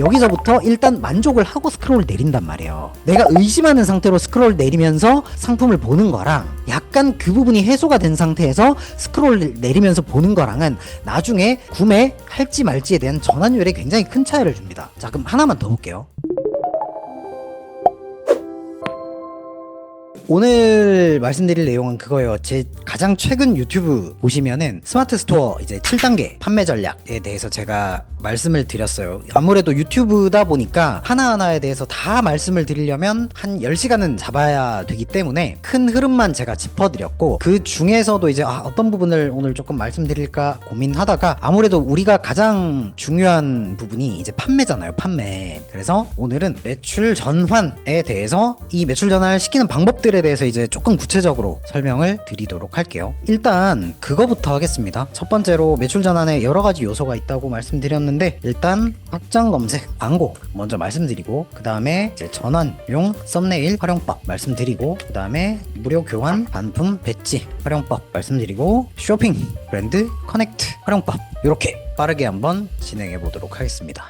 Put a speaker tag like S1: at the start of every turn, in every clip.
S1: 여기서부터 일단 만족을 하고 스크롤을 내린단 말이에요. 내가 의심하는 상태로 스크롤 내리면서 상품을 보는 거랑 약간 그 부분이 해소가 된 상태에서 스크롤 내리면서 보는 거랑은 나중에 구매할지 말지에 대한 전환율에 굉장히 큰 차이를 줍니다. 자, 그럼 하나만 더 볼게요. 오늘 말씀드릴 내용은 그거예요. 제 가장 최근 유튜브 보시면은 스마트 스토어 이제 7단계 판매 전략에 대해서 제가 말씀을 드렸어요. 아무래도 유튜브다 보니까 하나하나에 대해서 다 말씀을 드리려면 한 10시간은 잡아야 되기 때문에 큰 흐름만 제가 짚어드렸고, 그 중에서도 이제 어떤 부분을 오늘 조금 말씀드릴까 고민하다가 아무래도 우리가 가장 중요한 부분이 이제 판매잖아요. 판매. 그래서 오늘은 매출 전환에 대해서 이 매출 전환을 시키는 방법들에 대해서 이제 조금 구체적으로 설명을 드리도록 할게요. 일단 그거부터 하겠습니다. 첫 번째로 매출 전환에 여러 가지 요소가 있다고 말씀드렸는데, 일단 확장 검색 광고 먼저 말씀드리고, 그 다음에 이제 전환용 썸네일 활용법 말씀드리고, 그 다음에 무료 교환 반품 배지 활용법 말씀드리고, 쇼핑 브랜드 커넥트 활용법, 이렇게 빠르게 한번 진행해 보도록 하겠습니다.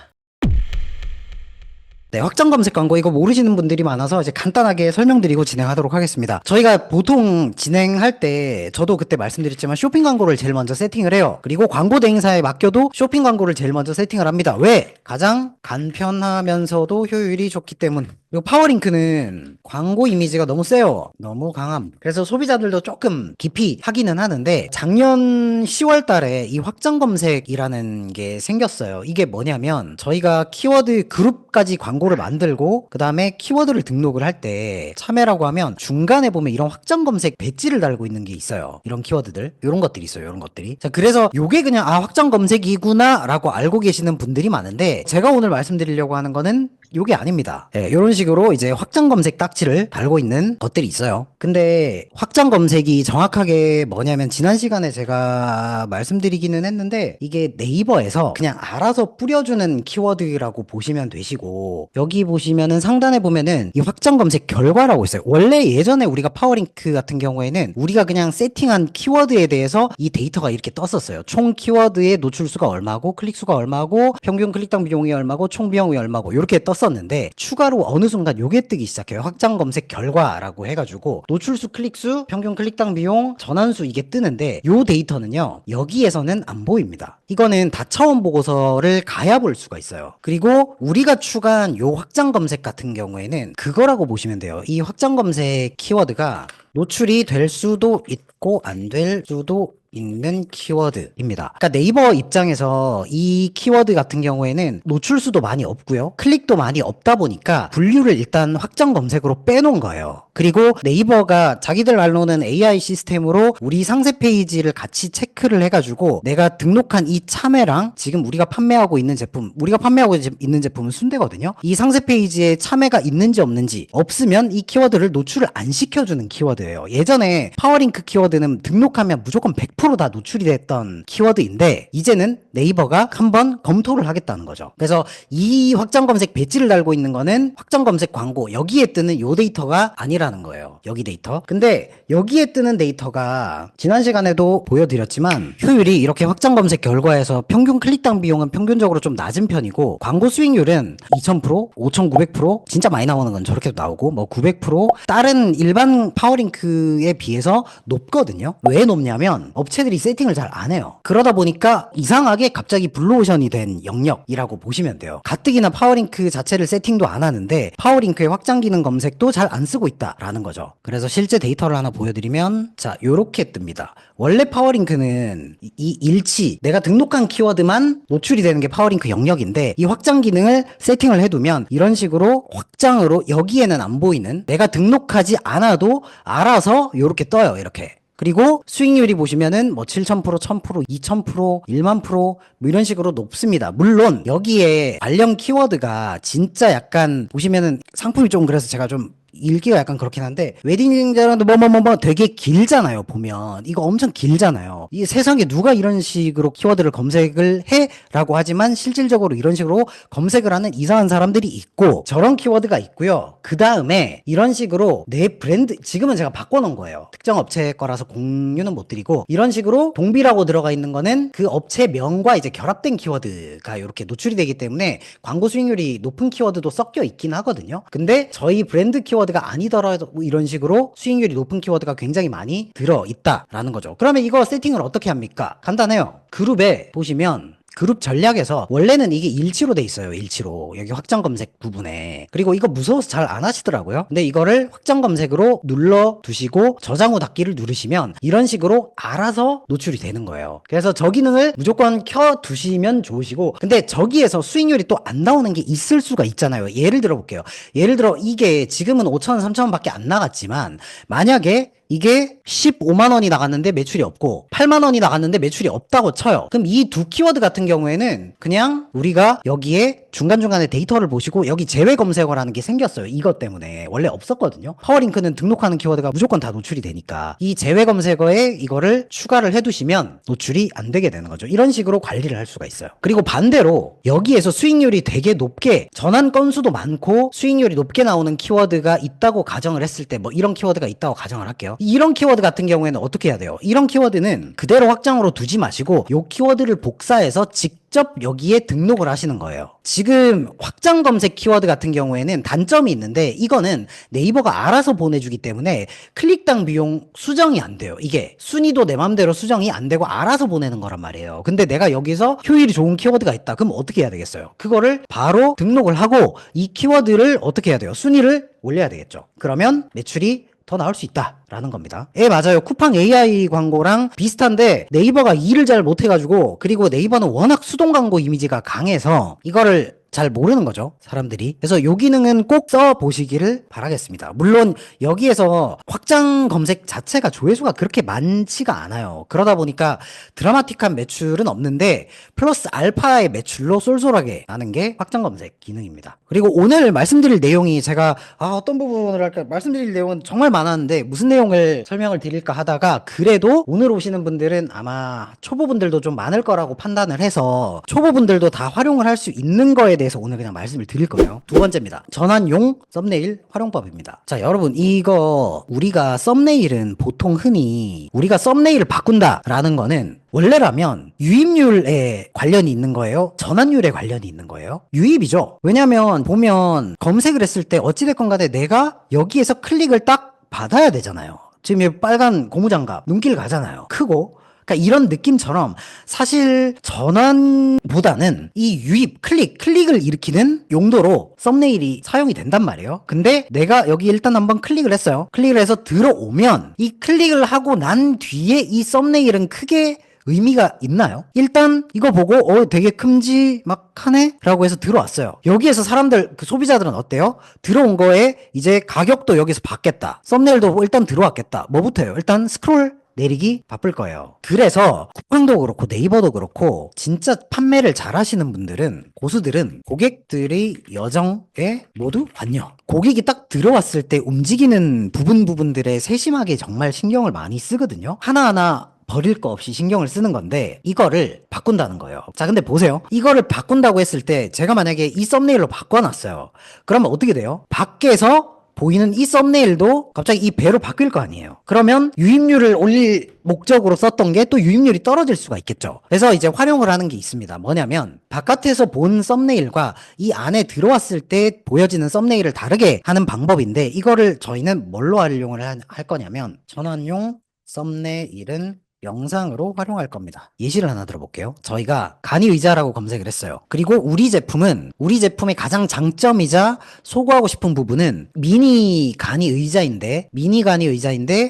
S1: 네, 확장 검색 광고 이거 모르시는 분들이 많아서 이제 간단하게 설명드리고 진행하도록 하겠습니다. 저희가 보통 진행할 때 저도 그때 말씀드렸지만 쇼핑 광고를 제일 먼저 세팅을 해요. 그리고 광고 대행사에 맡겨도 쇼핑 광고를 제일 먼저 세팅을 합니다. 왜? 가장 간편하면서도 효율이 좋기 때문. 그리고 파워링크는 광고 이미지가 너무 세요. 너무 강함. 그래서 소비자들도 조금 깊이 하기는 하는데, 작년 10월 달에 이 확장 검색이라는 게 생겼어요. 이게 뭐냐면 저희가 키워드 그룹까지 광고를 만들고 그 다음에 키워드를 등록을 할 때 참여라고 하면 중간에 보면 이런 확장 검색 배지를 달고 있는 게 있어요. 이런 키워드들, 이런 것들이 있어요. 이런 것들이. 자, 그래서 요게 그냥 확장 검색이구나 라고 알고 계시는 분들이 많은데, 제가 오늘 말씀드리려고 하는 거는 요게 아닙니다. 네, 이런 식으로 이제 확장 검색 딱지를 달고 있는 것들이 있어요. 근데 확장 검색이 정확하게 뭐냐면, 지난 시간에 제가 말씀드리기는 했는데, 이게 네이버에서 그냥 알아서 뿌려주는 키워드라고 보시면 되시고, 여기 보시면은 상단에 보면은 이 확장 검색 결과라고 있어요. 원래 예전에 우리가 파워링크 같은 경우에는 우리가 그냥 세팅한 키워드에 대해서 이 데이터가 이렇게 떴었어요. 총 키워드의 노출수가 얼마고, 클릭수가 얼마고, 평균 클릭당 비용이 얼마고, 총 비용이 얼마고, 이렇게 떴었는데, 추가로 어느 순간 요게 뜨기 시작해요. 확장 검색 결과라고 해가지고 노출수, 클릭수, 평균 클릭당 비용, 전환수, 이게 뜨는데, 요 데이터는요 여기에서는 안 보입니다. 이거는 다차원 보고서를 가야 볼 수가 있어요. 그리고 우리가 추가한 요 확장 검색 같은 경우에는 그거라고 보시면 돼요. 이 확장 검색 키워드가 노출이 될 수도 있고 안 될 수도 있는 키워드입니다. 그러니까 네이버 입장에서 이 키워드 같은 경우에는 노출수도 많이 없고요, 클릭도 많이 없다 보니까 분류를 일단 확장 검색으로 빼놓은 거예요. 그리고 네이버가 자기들 말로는 AI 시스템으로 우리 상세 페이지를 같이 체크를 해가지고 내가 등록한 이 참외랑 지금 우리가 판매하고 있는 제품, 우리가 판매하고 있는 제품은 순대거든요. 이 상세 페이지에 참외가 있는지 없는지, 없으면 이 키워드를 노출을 안 시켜주는 키워드예요. 예전에 파워링크 키워드는 등록하면 무조건 100%다 노출이 됐던 키워드인데, 이제는 네이버가 한번 검토를 하겠다는 거죠. 그래서 이 확장 검색 배지를 달고 있는 거는 확장 검색 광고, 여기에 뜨는 요 데이터가 아니라는 거예요. 여기 데이터. 근데 여기에 뜨는 데이터가 지난 시간에도 보여드렸지만 효율이 이렇게 확장 검색 결과에서 평균 클릭당 비용은 평균적으로 좀 낮은 편이고, 광고 수익률은 2000%, 5900%, 진짜 많이 나오는 건 저렇게도 나오고, 뭐 900%, 다른 일반 파워링크에 비해서 높거든요. 왜 높냐면 업체들이 세팅을 잘 안 해요. 그러다 보니까 이상하게 갑자기 블루오션이 된 영역이라고 보시면 돼요. 가뜩이나 파워링크 자체를 세팅도 안 하는데 파워링크의 확장 기능 검색도 잘 안 쓰고 있다라는 거죠. 그래서 실제 데이터를 하나 보여드리면, 자, 요렇게 뜹니다. 원래 파워링크는 이 일치, 내가 등록한 키워드만 노출이 되는 게 파워링크 영역인데, 이 확장 기능을 세팅을 해두면 이런 식으로 확장으로 여기에는 안 보이는, 내가 등록하지 않아도 알아서 요렇게 떠요. 이렇게. 그리고 수익률이 보시면은 뭐 7000%, 1000%, 2000%, 10000% 뭐 이런 식으로 높습니다. 물론 여기에 관련 키워드가 진짜 약간 보시면은 상품이 좀, 그래서 제가 좀 읽기가 약간 그렇긴 한데 웨딩드레스도 뭐뭐뭐 되게 길잖아요. 보면 이거 엄청 길잖아요. 이 세상에 누가 이런 식으로 키워드를 검색을 해? 라고 하지만 실질적으로 이런 식으로 검색을 하는 이상한 사람들이 있고 저런 키워드가 있고요. 그 다음에 이런 식으로 내 브랜드 지금은 제가 바꿔놓은 거예요. 특정 업체 거라서 공유는 못 드리고 이런 식으로 동비라고 들어가 있는 거는 그 업체 명과 이제 결합된 키워드가 이렇게 노출이 되기 때문에 광고 수익률이 높은 키워드도 섞여 있긴 하거든요. 근데 저희 브랜드 키워드가 아니더라도 이런 식으로 수익률이 높은 키워드가 굉장히 많이 들어있다라는 거죠. 그러면 이거 세팅을 어떻게 합니까? 간단해요. 그룹에 보시면 그룹 전략에서 원래는 이게 일치로 돼 있어요. 일치로. 여기 확장 검색 부분에. 그리고 이거 무서워서 잘 안 하시더라고요. 근데 이거를 확장 검색으로 눌러 두시고 저장 후 닫기를 누르시면 이런 식으로 알아서 노출이 되는 거예요. 그래서 저 기능을 무조건 켜 두시면 좋으시고 근데 저기에서 수익률이 또 안 나오는 게 있을 수가 있잖아요. 예를 들어 볼게요. 예를 들어 이게 지금은 5,000원, 3,000원 밖에 안 나갔지만 만약에 이게 15만 원이 나갔는데 매출이 없고 8만 원이 나갔는데 매출이 없다고 쳐요. 그럼 이 두 키워드 같은 경우에는 그냥 우리가 여기에 중간중간에 데이터를 보시고 여기 제외 검색어라는 게 생겼어요. 이것 때문에 원래 없었거든요. 파워링크는 등록하는 키워드가 무조건 다 노출이 되니까 이 제외 검색어에 이거를 추가를 해두시면 노출이 안 되게 되는 거죠. 이런 식으로 관리를 할 수가 있어요. 그리고 반대로 여기에서 수익률이 되게 높게 전환 건수도 많고 수익률이 높게 나오는 키워드가 있다고 가정을 했을 때 뭐 이런 키워드가 있다고 가정을 할게요. 이런 키워드 같은 경우에는 어떻게 해야 돼요? 이런 키워드는 그대로 확장으로 두지 마시고 이 키워드를 복사해서 직접 여기에 등록을 하시는 거예요. 지금 확장 검색 키워드 같은 경우에는 단점이 있는데 이거는 네이버가 알아서 보내주기 때문에 클릭당 비용 수정이 안 돼요. 이게 순위도 내 맘대로 수정이 안 되고 알아서 보내는 거란 말이에요. 근데 내가 여기서 효율이 좋은 키워드가 있다. 그럼 어떻게 해야 되겠어요? 그거를 바로 등록을 하고 이 키워드를 어떻게 해야 돼요? 순위를 올려야 되겠죠. 그러면 매출이 더 나올 수 있다라는 겁니다. 예, 맞아요. 쿠팡 AI 광고랑 비슷한데 네이버가 일을 잘 못해가지고 그리고 네이버는 워낙 수동 광고 이미지가 강해서 이거를 잘 모르는 거죠, 사람들이. 그래서 요 기능은 꼭 써보시기를 바라겠습니다. 물론 여기에서 확장 검색 자체가 조회수가 그렇게 많지가 않아요. 그러다 보니까 드라마틱한 매출은 없는데 플러스 알파의 매출로 쏠쏠하게 나는 게 확장 검색 기능입니다. 그리고 오늘 말씀드릴 내용이 제가 어떤 부분을 할까 말씀드릴 내용은 정말 많았는데 무슨 내용을 설명을 드릴까 하다가 그래도 오늘 오시는 분들은 아마 초보분들도 좀 많을 거라고 판단을 해서 초보분들도 다 활용을 할 수 있는 거에 대해서 오늘 그냥 말씀을 드릴 거예요. 두 번째입니다. 전환용 썸네일 활용법입니다. 자, 여러분 이거 우리가 썸네일은 보통 흔히 우리가 썸네일을 바꾼다라는 거는 원래라면 유입률에 관련이 있는 거예요? 전환율에 관련이 있는 거예요? 유입이죠. 왜냐면 보면 검색을 했을 때 어찌됐건 간에 내가 여기에서 클릭을 딱 받아야 되잖아요. 지금 이 빨간 고무장갑 눈길 가잖아요. 크고 그러니까 이런 느낌처럼 사실 전환보다는 이 유입, 클릭을 일으키는 용도로 썸네일이 사용이 된단 말이에요. 근데 내가 여기 일단 한번 클릭을 했어요. 클릭을 해서 들어오면 이 클릭을 하고 난 뒤에 이 썸네일은 크게 의미가 있나요? 일단 이거 보고 되게 큼지막하네? 라고 해서 들어왔어요. 여기에서 사람들 그 소비자들은 어때요? 들어온 거에 이제 가격도 여기서 받겠다. 썸네일도 일단 들어왔겠다. 뭐부터 해요? 일단 스크롤 내리기 바쁠 거예요. 그래서 쿠팡도 그렇고 네이버도 그렇고 진짜 판매를 잘 하시는 분들은 고수들은 고객들의 여정에 모두 관여. 고객이 딱 들어왔을 때 움직이는 부분들에 세심하게 정말 신경을 많이 쓰거든요. 하나하나 버릴 거 없이 신경을 쓰는 건데 이거를 바꾼다는 거예요. 자, 근데 보세요. 이거를 바꾼다고 했을 때 제가 만약에 이 썸네일로 바꿔놨어요. 그러면 어떻게 돼요? 밖에서 보이는 이 썸네일도 갑자기 이 배로 바뀔 거 아니에요. 그러면 유입률을 올릴 목적으로 썼던 게 또 유입률이 떨어질 수가 있겠죠. 그래서 이제 활용을 하는 게 있습니다. 뭐냐면 바깥에서 본 썸네일과 이 안에 들어왔을 때 보여지는 썸네일을 다르게 하는 방법인데 이거를 저희는 뭘로 활용을 할 거냐면 전환용 썸네일은 영상으로 활용할 겁니다. 예시를 하나 들어볼게요. 저희가 간이 의자라고 검색을 했어요. 그리고 우리 제품의 가장 장점이자 소구하고 싶은 부분은 미니 간이 의자인데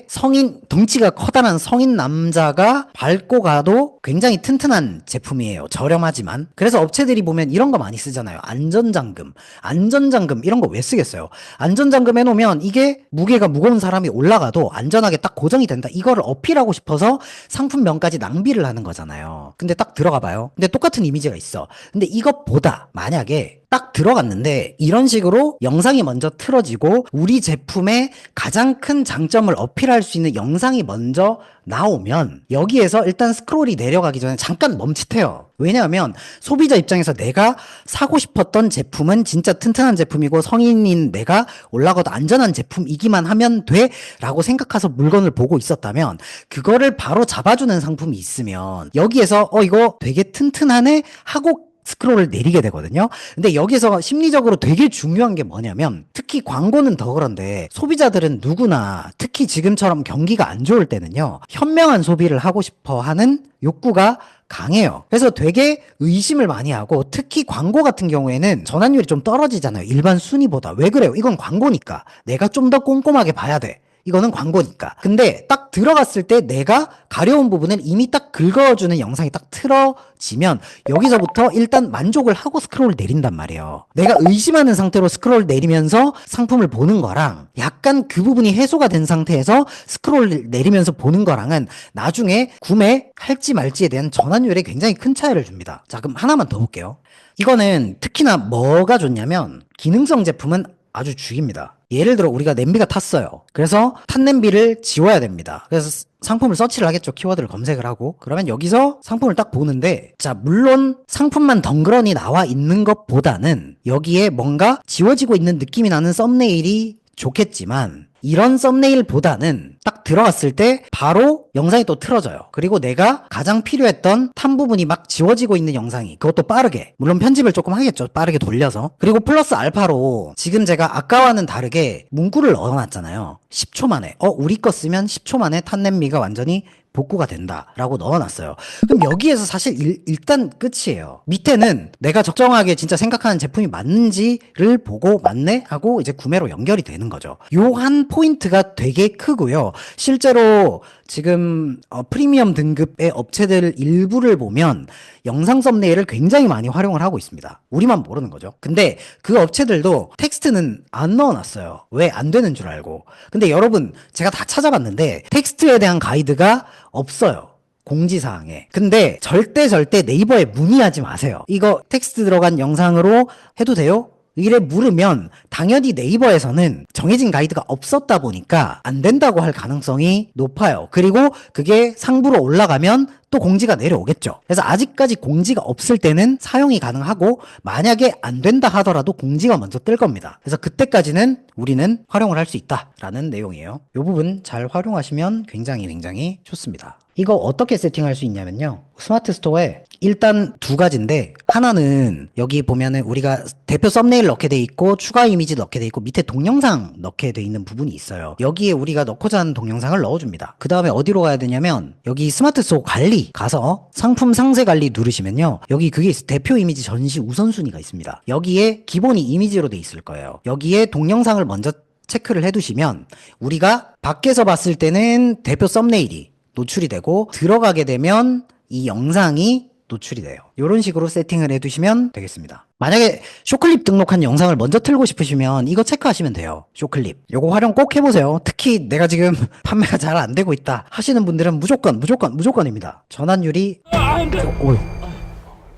S1: 성인 덩치가 커다란 성인 남자가 밟고 가도 굉장히 튼튼한 제품이에요. 저렴하지만. 그래서 업체들이 보면 이런 거 많이 쓰잖아요. 안전잠금 이런 거 왜 쓰겠어요? 안전잠금 해놓으면 이게 무게가 무거운 사람이 올라가도 안전하게 딱 고정이 된다. 이거를 어필하고 싶어서 상품명까지 낭비를 하는 거잖아요. 근데 딱 들어가 봐요. 근데 똑같은 이미지가 있어. 근데 이것보다 만약에 딱 들어갔는데 이런 식으로 영상이 먼저 틀어지고 우리 제품의 가장 큰 장점을 어필할 수 있는 영상이 먼저 나오면 여기에서 일단 스크롤이 내려가기 전에 잠깐 멈칫해요. 왜냐하면 소비자 입장에서 내가 사고 싶었던 제품은 진짜 튼튼한 제품이고 성인인 내가 올라가도 안전한 제품이기만 하면 돼 라고 생각해서 물건을 보고 있었다면 그거를 바로 잡아주는 상품이 있으면 여기에서 이거 되게 튼튼하네 하고 스크롤을 내리게 되거든요. 근데 여기서 심리적으로 되게 중요한 게 뭐냐면 특히 광고는 더 그런데 소비자들은 누구나 특히 지금처럼 경기가 안 좋을 때는요. 현명한 소비를 하고 싶어 하는 욕구가 강해요. 그래서 되게 의심을 많이 하고 특히 광고 같은 경우에는 전환율이 좀 떨어지잖아요. 일반 순위보다. 왜 그래요? 이건 광고니까. 내가 좀 더 꼼꼼하게 봐야 돼. 이거는 광고니까. 근데 딱 들어갔을 때 내가 가려운 부분을 이미 딱 긁어주는 영상이 딱 틀어지면 여기서부터 일단 만족을 하고 스크롤을 내린단 말이에요. 내가 의심하는 상태로 스크롤을 내리면서 상품을 보는 거랑 약간 그 부분이 해소가 된 상태에서 스크롤을 내리면서 보는 거랑은 나중에 구매할지 말지에 대한 전환율에 굉장히 큰 차이를 줍니다. 자, 그럼 하나만 더 볼게요. 이거는 특히나 뭐가 좋냐면 기능성 제품은 아주 죽입니다. 예를 들어 우리가 냄비가 탔어요. 그래서 탄 냄비를 지워야 됩니다. 그래서 상품을 서치를 하겠죠. 키워드를 검색을 하고. 그러면 여기서 상품을 딱 보는데 자, 물론 상품만 덩그러니 나와 있는 것보다는 여기에 뭔가 지워지고 있는 느낌이 나는 썸네일이 좋겠지만 이런 썸네일보다는 딱 들어갔을 때 바로 영상이 또 틀어져요. 그리고 내가 가장 필요했던 탄 부분이 막 지워지고 있는 영상이 그것도 빠르게 물론 편집을 조금 하겠죠. 빠르게 돌려서. 그리고 플러스 알파로 지금 제가 아까와는 다르게 문구를 넣어놨잖아요. 10초 만에 우리 거 쓰면 10초 만에 탄 냄비가 완전히 복구가 된다라고 넣어놨어요. 그럼 여기에서 사실 일단 끝이에요. 밑에는 내가 적정하게 진짜 생각하는 제품이 맞는지를 보고 맞네 하고 이제 구매로 연결이 되는 거죠. 요 한 포인트가 되게 크고요. 실제로 지금 프리미엄 등급의 업체들 일부를 보면 영상 썸네일을 굉장히 많이 활용을 하고 있습니다. 우리만 모르는 거죠. 근데 그 업체들도 텍스트는 안 넣어놨어요. 왜 안 되는 줄 알고. 근데 여러분 제가 다 찾아봤는데 텍스트에 대한 가이드가 없어요. 공지사항에. 근데 절대 네이버에 문의하지 마세요. 이거 텍스트 들어간 영상으로 해도 돼요? 이래 물으면 당연히 네이버에서는 정해진 가이드가 없었다 보니까 안 된다고 할 가능성이 높아요. 그리고 그게 상부로 올라가면 또 공지가 내려오겠죠. 그래서 아직까지 공지가 없을 때는 사용이 가능하고 만약에 안 된다 하더라도 공지가 먼저 뜰 겁니다. 그래서 그때까지는 우리는 활용을 할 수 있다라는 내용이에요. 이 부분 잘 활용하시면 굉장히 좋습니다. 이거 어떻게 세팅할 수 있냐면요. 스마트 스토어에 일단 두 가지인데 하나는 여기 보면은 우리가 대표 썸네일 넣게 돼 있고 추가 이미지 넣게 돼 있고 밑에 동영상 넣게 돼 있는 부분이 있어요. 여기에 우리가 넣고자 하는 동영상을 넣어줍니다. 그 다음에 어디로 가야 되냐면 여기 스마트 스토어 관리 가서 상품 상세 관리 누르시면요. 여기 그게 대표 이미지 전시 우선순위가 있습니다. 여기에 기본이 이미지로 돼 있을 거예요. 여기에 동영상을 먼저 체크를 해두시면 우리가 밖에서 봤을 때는 대표 썸네일이 노출이 되고 들어가게 되면 이 영상이 노출이 돼요. 이런 식으로 세팅을 해두시면 되겠습니다. 만약에 쇼클립 등록한 영상을 먼저 틀고 싶으시면 이거 체크하시면 돼요. 쇼클립. 요거 활용 꼭 해보세요. 특히 내가 지금 판매가 잘 안 되고 있다 하시는 분들은 무조건입니다. 전환율이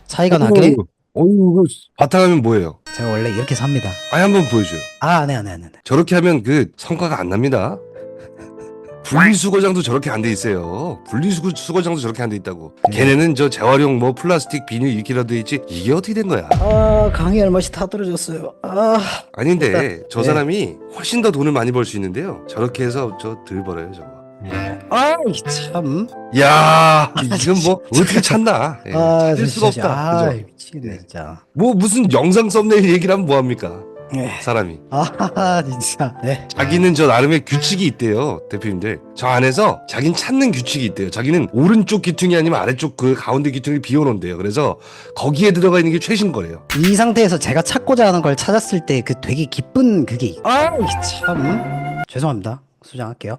S1: 차이가 나게.
S2: 이거 바탕화면 뭐예요?
S1: 제가 원래 이렇게 삽니다.
S2: 한번 보여줘요.
S1: 네.
S2: 저렇게 하면 그 성과가 안 납니다. 분리수거장도 저렇게 안 돼 있어요. 분리수거장도 저렇게 안 돼 있다고. 걔네는 저 재활용 뭐 플라스틱 비닐 이렇게라도 돼 있지. 이게 어떻게 된 거야?
S1: 강의 얼마씩 다 떨어졌어요.
S2: 아닌데 저 사람이 훨씬 더 돈을 많이 벌 수 있는데요. 저렇게 해서 저 덜 벌어요 저거.
S1: 참.
S2: 야, 이건 뭐 어떻게 찾나? 찾을 수가 없다. 그죠?
S1: 미치겠네 진짜.
S2: 뭐 무슨 영상 썸네일 얘기를 하면 뭐 합니까? 사람이.
S1: 진짜. 네.
S2: 자기는 저 나름의 규칙이 있대요, 대표님들. 저 안에서 자기는 찾는 규칙이 있대요. 자기는 오른쪽 귀퉁이 아니면 아래쪽 그 가운데 귀퉁이를 비워놓은대요. 그래서 거기에 들어가 있는 게 최신 거래요.
S1: 이 상태에서 제가 찾고자 하는 걸 찾았을 때 그 되게 기쁜 그게 참. 죄송합니다. 수정할게요.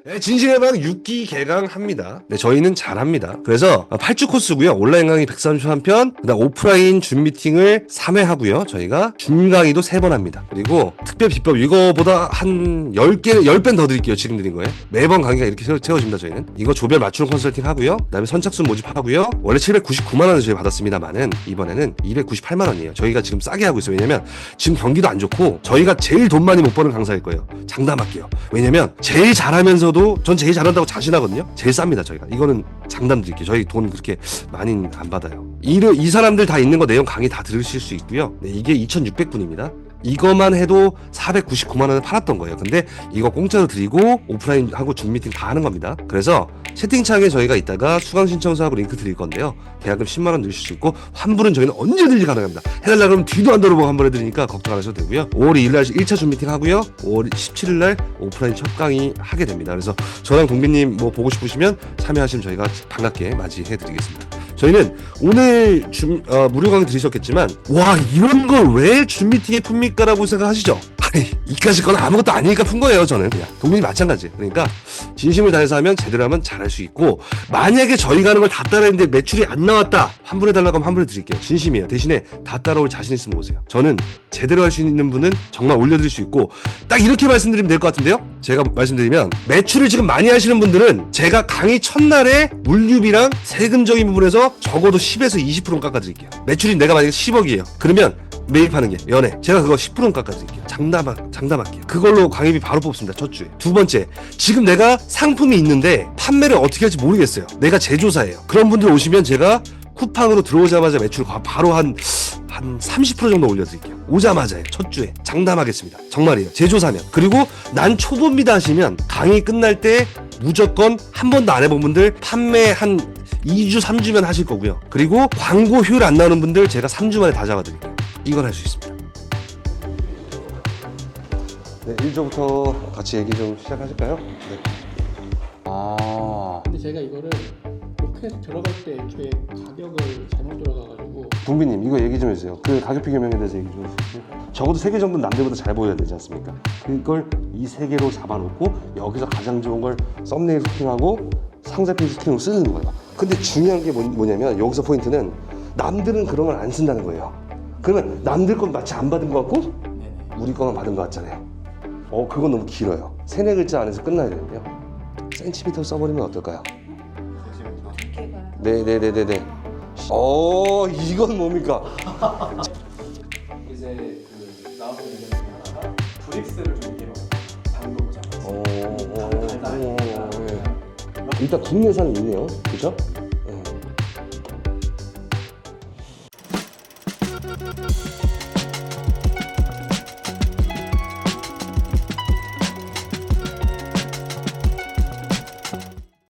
S2: 네, 진실의 방 6기 개강합니다. 네, 저희는 잘합니다. 그래서 8주 코스고요. 온라인 강의 131편, 그다음 오프라인 줌 미팅을 3회 하고요. 저희가 줌 강의도 3번 합니다. 그리고 특별 비법 이거보다 한 10배 더 드릴게요. 지금 드린 거에. 매번 강의가 이렇게 채워집니다. 저희는. 이거 조별 맞춤 컨설팅 하고요. 그다음에 선착순 모집하고요. 원래 799만 원을 저희 받았습니다만은 이번에는 298만 원이에요. 저희가 지금 싸게 하고 있어요. 왜냐면 지금 경기도 안 좋고 저희가 제일 돈 많이 못 버는 강사일 거예요. 장담할게요. 왜냐면 제일 잘하면서도 전 제일 잘한다고 자신하거든요. 제일 쌉니다. 저희가. 이거는 장담 드릴게요. 저희 돈 그렇게 많이는 안 받아요. 이 사람들 다 있는 거 내용 강의 다 들으실 수 있고요. 네, 이게 2,600분입니다. 이거만 해도 499만 원을 팔았던 거예요. 근데 이거 공짜로 드리고 오프라인하고 줌 미팅 다 하는 겁니다. 그래서 채팅창에 저희가 이따가 수강 신청서하고 링크 드릴 건데요. 계약금 10만 원 넣으실 수 있고 환불은 저희는 언제든지 가능합니다. 해달라 그러면 뒤도 안 돌아보고 환불해 드리니까 걱정 안 하셔도 되고요. 5월 2일 날 1차 줌 미팅 하고요. 5월 17일 날 오프라인 첫 강의 하게 됩니다. 그래서 저랑 동빈님 뭐 보고 싶으시면 참여하시면 저희가 반갑게 맞이해 드리겠습니다. 저희는 오늘 무료 강의 들으셨겠지만 와 이런 걸 왜 줌 미팅에 풉니까? 라고 생각하시죠? 아니 이까짓 건 아무것도 아니니까 푼 거예요. 저는 그냥 동민이 마찬가지. 그러니까 진심을 다해서 하면 제대로 하면 잘할 수 있고 만약에 저희가 하는 걸 다 따라했는데 매출이 안 나왔다 환불해달라고 하면 환불해 드릴게요. 진심이에요. 대신에 다 따라올 자신 있으면 오세요. 저는 제대로 할 수 있는 분은 정말 올려드릴 수 있고 딱 이렇게 말씀드리면 될 것 같은데요. 제가 말씀드리면 매출을 지금 많이 하시는 분들은 제가 강의 첫날에 물류비랑 세금적인 부분에서 적어도 10에서 20%는 깎아드릴게요. 매출이 내가 만약에 10억이에요. 그러면 매입하는 게 연애 제가 그거 10%는 깎아드릴게요. 장담할게요. 그걸로 강의비 바로 뽑습니다. 첫 주에. 두 번째, 지금 내가 상품이 있는데 판매를 어떻게 할지 모르겠어요. 내가 제조사예요. 그런 분들 오시면 제가 쿠팡으로 들어오자마자 매출 바로 한 30% 정도 올려드릴게요. 오자마자요. 첫 주에. 장담하겠습니다. 정말이에요. 제조사면. 그리고 난 초보입니다 하시면 강의 끝날 때 무조건 한 번도 안 해본 분들 판매 한 2주, 3주면 하실 거고요. 그리고 광고 효율 안 나오는 분들 제가 3주 만에 다 잡아드릴게요. 이건 할 수 있습니다. 네, 1조부터 같이 얘기 좀 시작하실까요? 네.
S3: 근데 제가 이거를 로켓 들어갈 때 애초에 가격을 잘못 들어가가지고
S2: 동빈님 이거 얘기 좀 해주세요. 그 가격표 겸용에 대해서 얘기 좀 해주세요. 적어도 3개 정도는 남들보다 잘 보여야 되지 않습니까? 그걸 이 3개로 잡아놓고 여기서 가장 좋은 걸 썸네일 후킹하고 상세필 후킹으로 쓰는 거예요. 근데 중요한 게 뭐냐면 여기서 포인트는 남들은 그런 걸 안 쓴다는 거예요. 그러면 남들 건 마치 안 받은 것 같고 우리 거만 받은 것 같잖아요. 그건 너무 길어요. 3-4글자 안에서 끝나야 되는데요. 센티미터 써버리면 어떨까요? 네네네네네. 이건 뭡니까?
S3: 이제 그 나오는 의견 중에 하나가 브릭스를 좀 이렇게 당겨보자.
S2: 일단 국내산은 있네요. 그죠?